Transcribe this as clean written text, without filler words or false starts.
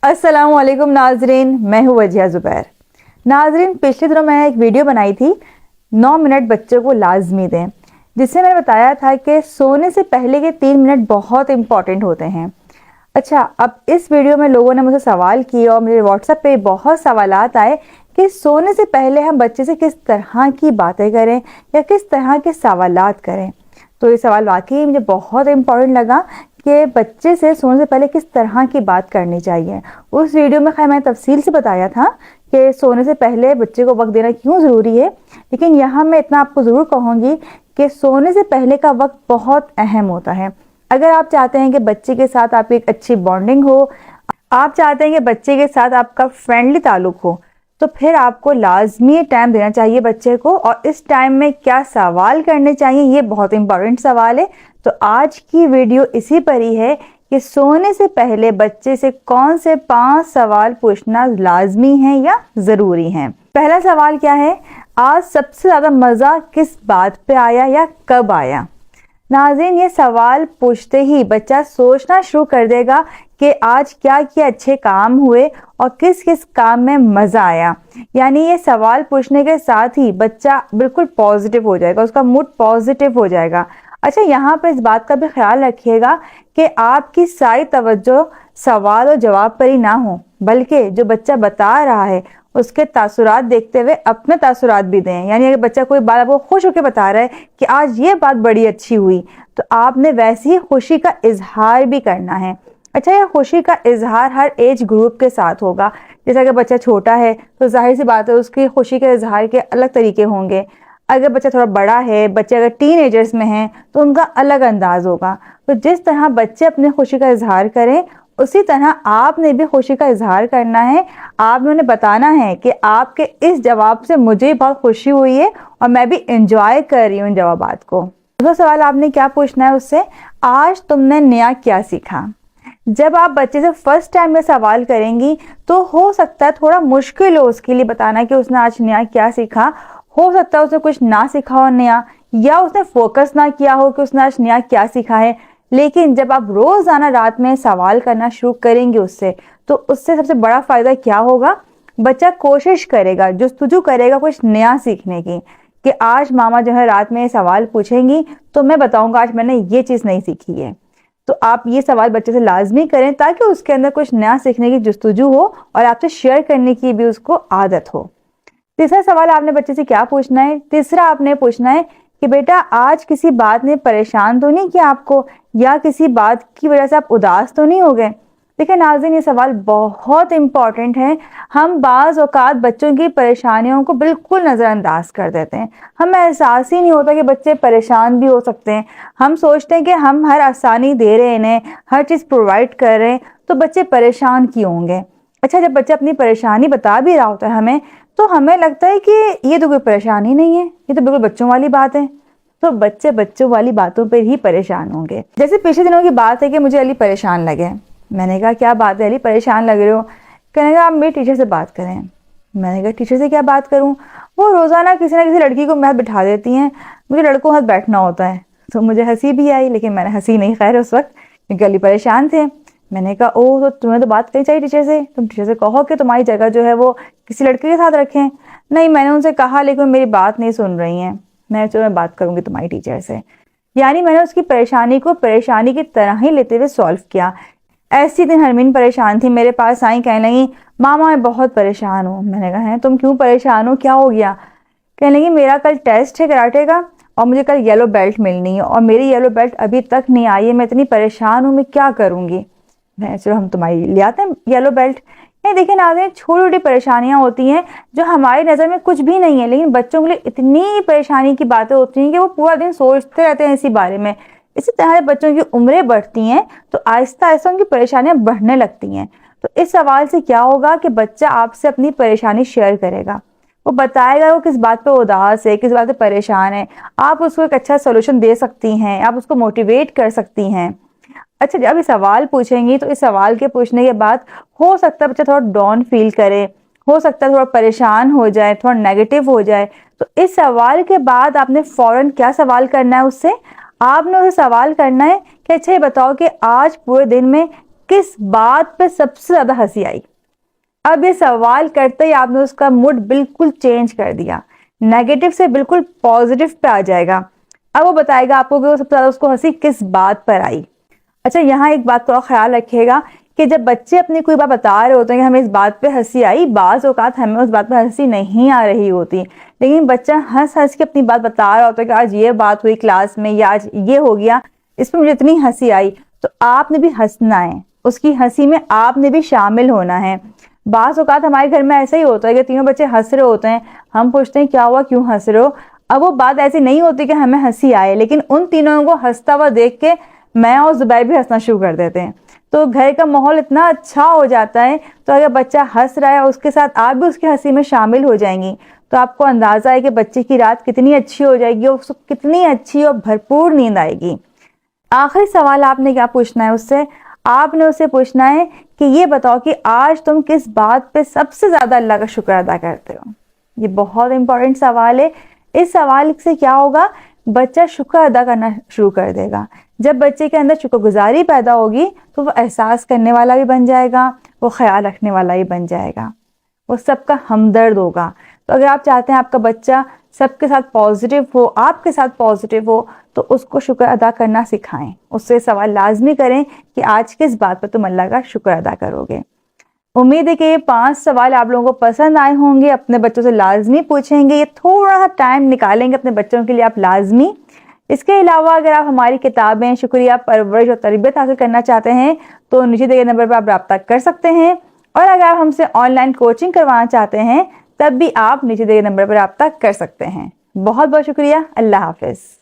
अस्सलाम वालेकुम नाजरीन, मैं हूँ वजिया ज़ुबैर। नाजरीन, पिछले दिनों मैंने एक वीडियो बनाई थी 9 मिनट बच्चों को लाजमी दें, जिसमें मैंने बताया था कि सोने से पहले के 3 मिनट बहुत इंपॉर्टेंट होते हैं। अच्छा, अब इस वीडियो में लोगों ने मुझे सवाल किए और मेरे व्हाट्सएप पे बहुत सवालात आए कि सोने से पहले हम बच्चे से किस तरह की बातें करें या किस तरह के सवालात करें। तो ये सवाल वाकई मुझे बहुत इंपॉर्टेंट लगा कि बच्चे से सोने से पहले किस तरह की बात करनी चाहिए। उस वीडियो में खैर मैंने तफसील से बताया था कि सोने से पहले बच्चे को वक्त देना क्यों ज़रूरी है, लेकिन यहाँ मैं इतना आपको ज़रूर कहूँगी कि सोने से पहले का वक्त बहुत अहम होता है। अगर आप चाहते हैं कि बच्चे के साथ आपकी एक अच्छी बॉन्डिंग हो, आप चाहते हैं कि बच्चे के साथ आपका फ्रेंडली ताल्लुक हो, तो फिर आपको लाजमी टाइम देना चाहिए बच्चे को। और इस टाइम में क्या सवाल करने चाहिए, ये बहुत इंपॉर्टेंट सवाल है। तो आज की वीडियो इसी पर ही है कि सोने से पहले बच्चे से कौन से 5 सवाल पूछना लाजमी है या ज़रूरी हैं। पहला सवाल क्या है? आज सबसे ज़्यादा मज़ा किस बात पे आया या कब आया? नाज़रीन, ये सवाल पूछते ही बच्चा सोचना शुरू कर देगा कि आज क्या क्या अच्छे काम हुए और किस किस काम में मज़ा आया। यानी ये सवाल पूछने के साथ ही बच्चा बिल्कुल पॉजिटिव हो जाएगा, उसका मूड पॉजिटिव हो जाएगा। अच्छा, यहाँ पर इस बात का भी ख्याल रखिएगा कि आपकी सारी तवज्जो सवाल और जवाब पर ही ना हो, बल्कि जो बच्चा बता रहा है उसके तासुरात देखते हुए अपने तासुरात भी दें। यानी अगर बच्चा कोई बात वो खुश होकर बता रहा है कि आज ये बात बड़ी अच्छी हुई, तो आपने वैसे ही खुशी का इजहार भी करना है। अच्छा, यह खुशी का इजहार हर एज ग्रुप के साथ होगा। जैसे अगर बच्चा छोटा है तो जाहिर सी बात है उसकी खुशी के इजहार के अलग तरीके होंगे। अगर बच्चा थोड़ा बड़ा है, बच्चे अगर टीनेजर्स में हैं, तो उनका अलग अंदाज होगा। तो जिस तरह बच्चे अपने खुशी का इजहार करें, उसी तरह आपने भी खुशी का इजहार करना है। आपने उन्हें बताना है कि आपके इस जवाब से मुझे बहुत खुशी हुई है और मैं भी इंजॉय कर रही हूँ इन जवाबात को। दूसरा सवाल आपने क्या पूछना है उससे? आज तुमने नया क्या सीखा? जब आप बच्चे से फर्स्ट टाइम में सवाल करेंगी तो हो सकता है थोड़ा मुश्किल हो उसके लिए बताना कि उसने आज नया क्या सीखा। हो सकता है उसने कुछ ना सीखा हो नया, या उसने फोकस ना किया हो कि उसने आज नया क्या सीखा है। लेकिन जब आप रोजाना रात में सवाल करना शुरू करेंगे उससे, तो उससे सबसे बड़ा फायदा क्या होगा? बच्चा कोशिश करेगा, जुस्तजू करेगा कुछ नया सीखने की, कि आज मामा जो है रात में सवाल पूछेंगी तो मैं बताऊंगा आज मैंने ये चीज नहीं सीखी है। तो आप ये सवाल बच्चे से लाजमी करें ताकि उसके अंदर कुछ नया सीखने की जुस्तजू हो और आपसे शेयर करने की भी उसको आदत हो। तीसरा सवाल आपने बच्चे से क्या पूछना है? तीसरा आपने पूछना है कि बेटा आज किसी बात ने परेशान तो नहीं किया आपको, या किसी बात की वजह से आप उदास तो नहीं हो गए? देखिए नाज़रीन, ये सवाल बहुत इंपॉर्टेंट है। हम बाज़ औक़ात बच्चों की परेशानियों को बिल्कुल नज़रअंदाज कर देते हैं। हमें एहसास ही नहीं होता कि बच्चे परेशान भी हो सकते हैं। हम सोचते हैं कि हम हर आसानी दे रहे हैं, इन्हें हर चीज़ प्रोवाइड कर रहे हैं, तो बच्चे परेशान क्यों होंगे? अच्छा, जब बच्चा अपनी परेशानी बता भी रहा होता है हमें, तो हमें लगता है कि ये तो कोई परेशानी नहीं है, ये तो बिल्कुल बच्चों वाली बात है। तो बच्चे बच्चों वाली बातों पर ही परेशान होंगे। जैसे पिछले दिनों की बात है कि मुझे अली परेशान लगे। मैंने कहा क्या बात है अली, परेशान लग रहे हो? कहने का आप मेरे टीचर से बात करें। मैंने कहा टीचर से क्या बात करूं? वो रोज़ाना किसी ना किसी लड़की को मैं बिठा देती हैं, मुझे लड़कों के साथ बैठना होता है। तो मुझे हंसी भी आई, लेकिन मैंने हंसी नहीं खैर उस वक्त, क्योंकि अली परेशान थे। मैंने कहा ओह, तो तुम्हें तो बात करनी चाहिए टीचर से, तुम टीचर से कहो कि तुम्हारी जगह जो है वो किसी लड़के के साथ रखें। नहीं, मैंने उनसे कहा लेकिन मेरी बात नहीं सुन रही हैं। मैं बात करूंगी तुम्हारी टीचर से। यानी मैंने उसकी परेशानी को परेशानी की तरह ही लेते हुए सॉल्व किया। ऐसी दिन हरमीन परेशान थी, मेरे पास आई, कहने लगी मामा मैं बहुत परेशान हूँ। मैंने कहा है तुम क्यों परेशान हो, क्या हो गया? कहने लगी मेरा कल टेस्ट है कराटे का और मुझे कल येलो बेल्ट मिलनी है और मेरी येलो बेल्ट अभी तक नहीं आई है, मैं इतनी परेशान हूँ, मैं क्या करूँगी? मैं चलो हम तुम्हारी ले आते हैं येलो बेल्ट। नहीं देखिए नाज़रीन, छोटी छोटी परेशानियां होती हैं जो हमारी नज़र में कुछ भी नहीं है, लेकिन बच्चों के लिए इतनी परेशानी की बातें होती हैं कि वो पूरा दिन सोचते रहते हैं इसी बारे में। इसी तरह बच्चों की उम्रें बढ़ती हैं तो आहिस्ता आहिस्ता उनकी परेशानियां बढ़ने लगती हैं। तो इस सवाल से क्या होगा कि बच्चा आपसे अपनी परेशानी शेयर करेगा, वो बताएगा वो किस बात पे उदास है, किस बात पे परेशान है। आप उसको एक अच्छा सोल्यूशन दे सकती हैं, आप उसको मोटिवेट कर सकती हैं। अच्छा, जब ये सवाल पूछेंगी तो इस सवाल के पूछने के बाद हो सकता है बच्चा थोड़ा डाउन फील करे, हो सकता है थोड़ा परेशान हो जाए, थोड़ा नेगेटिव हो जाए। तो इस सवाल के बाद आपने फौरन क्या सवाल करना है उससे? आपने उसे सवाल करना है कि अच्छा ये बताओ कि आज पूरे दिन में किस बात पे सबसे ज्यादा हंसी आई। अब ये सवाल करते ही आपने उसका मूड बिल्कुल चेंज कर दिया, नेगेटिव से बिल्कुल पॉजिटिव पे आ जाएगा। अब वो बताएगा आपको कि वो सबसे ज्यादा उसको हंसी किस बात पर आई। अच्छा, यहाँ एक बात का ख्याल रखिएगा कि जब बच्चे अपनी कोई बात बता रहे होते हैं कि हमें इस बात पे हंसी आई, बाज़ औक़ात हमें उस बात पे हंसी नहीं आ रही होती, लेकिन बच्चा हंस हंस के अपनी बात बता रहा होता है कि आज ये बात हुई क्लास में या आज ये हो गया, इस पर मुझे इतनी हंसी आई। तो आपने भी हंसना है, उसकी हंसी में आपने भी शामिल होना है। बाज़ औक़ात हमारे घर में ऐसा ही होता है कि तीनों बच्चे हंस रहे होते हैं, हम पूछते हैं क्या हुआ, क्यों हंस रहे हो। अब वो बात ऐसी नहीं होती कि हमें हंसी आए, लेकिन उन तीनों को हंसता हुआ देख के मैं और ज़ुबैर भी हंसना शुरू कर देते हैं, तो घर का माहौल इतना अच्छा हो जाता है। तो अगर बच्चा हंस रहा है उसके साथ आप भी उसकी हंसी में शामिल हो जाएंगी, तो आपको अंदाज़ा है कि बच्चे की रात कितनी अच्छी हो जाएगी और उसको कितनी अच्छी और भरपूर नींद आएगी। आखिरी सवाल आपने क्या पूछना है उससे, आपने उससे पूछना है कि ये बताओ कि आज तुम किस बात पे सबसे ज़्यादा अल्लाह का शुक्र अदा करते हो। ये बहुत इंपॉर्टेंट सवाल है। इस सवाल से क्या होगा, बच्चा शुक्र अदा करना शुरू कर देगा। जब बच्चे के अंदर शुक्रगुजारी पैदा होगी तो वो एहसास करने वाला भी बन जाएगा, वो ख्याल रखने वाला भी बन जाएगा, वो सबका हमदर्द होगा। तो अगर आप चाहते हैं आपका बच्चा सबके साथ पॉजिटिव हो, आपके साथ पॉजिटिव हो, तो उसको शुक्र अदा करना सिखाएं। उससे सवाल लाजमी करें कि आज किस बात पर तुम अल्लाह का शुक्र अदा करोगे। उम्मीद है कि ये 5 सवाल आप लोगों को पसंद आए होंगे। अपने बच्चों से लाजमी पूछेंगे, ये थोड़ा सा टाइम निकालेंगे अपने बच्चों के लिए आप लाजमी। इसके अलावा अगर आप हमारी किताबें शुक्रिया, परवरिश और तरबियत हासिल करना चाहते हैं तो नीचे दिए नंबर पर आप रब्ता कर सकते हैं। और अगर आप हमसे ऑनलाइन कोचिंग करवाना चाहते हैं तब भी आप नीचे दिए नंबर पर रब्ता कर सकते हैं। बहुत बहुत शुक्रिया। अल्लाह हाफिज़।